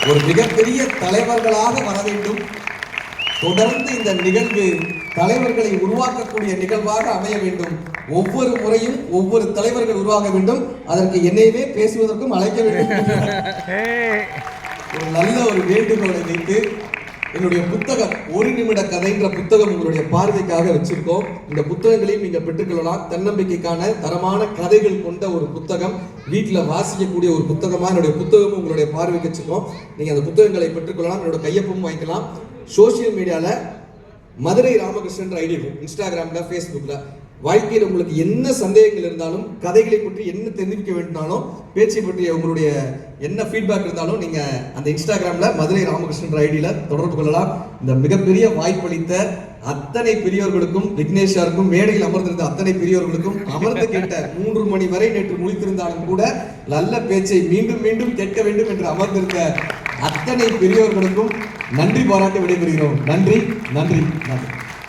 ஒரு மிகப்பெரிய தலைவர்களாக வர வேண்டும். தொடர்ந்து இந்த நிகழ்வு தலைவர்களை உருவாக்கக்கூடிய நிகழ்வாக அமைய வேண்டும். ஒவ்வொரு முறையும் ஒவ்வொரு தலைவர்கள் உருவாக வேண்டும். அதற்கு என்னையவே பேசுவதற்கும் அழைக்க வேண்டும். ஒரு நல்ல ஒரு வேண்டுகோளை வைத்து என்னுடைய புத்தகம் 1 நிமிட கதைன்ற புத்தகம் உங்களுடைய பார்வைக்காக வச்சிருக்கோம். இந்த புத்தகங்களையும் நீங்க பெற்றுக்கொள்ளலாம். தன்னம்பிக்கைக்கான தரமான கதைகள் கொண்ட ஒரு புத்தகம், வீட்டில் வாசிக்கக்கூடிய ஒரு புத்தகமா என்னுடைய புத்தகமும் உங்களுடைய பார்வைக்கு வச்சிருக்கோம். நீங்க அந்த புத்தகங்களை பெற்றுக்கொள்ளலாம். என்னோட கையொப்பமும் வாங்கிக்கலாம். சோசியல் மீடியால மதுரை ராமகிருஷ்ணன் ஐடி இருக்கும், இன்ஸ்டாகிராம்ல, ஃபேஸ்புக்ல. வாழ்க்கையில் உங்களுக்கு என்ன சந்தேகங்கள் இருந்தாலும், கதைகளை பற்றி என்ன தெரிவிக்க வேண்டும்னாலும், பேச்சை பற்றிய உங்களுடைய என்ன ஃபீட்பேக் இருந்தாலும் நீங்க அந்த இன்ஸ்டாகிராம்ல மதுரை ராமகிருஷ்ணன் ஐடியில தொடர்பு கொள்ளலாம். இந்த மிகப்பெரிய வாய்ப்பளித்த அத்தனை பெரியவர்களுக்கும், விக்னேஷாருக்கும், மேடையில் அமர்ந்திருந்த அத்தனை பெரியவர்களுக்கும், அமர்ந்து கேட்ட 3 மணி வரை நேற்று முடித்திருந்தாலும் கூட நல்ல பேச்சை மீண்டும் மீண்டும் கேட்க வேண்டும் என்று அமர்ந்திருந்த அத்தனை பெரியவர்களுக்கும் நன்றி பாராட்டி விடைபெறுகிறோம். நன்றி நன்றி நன்றி.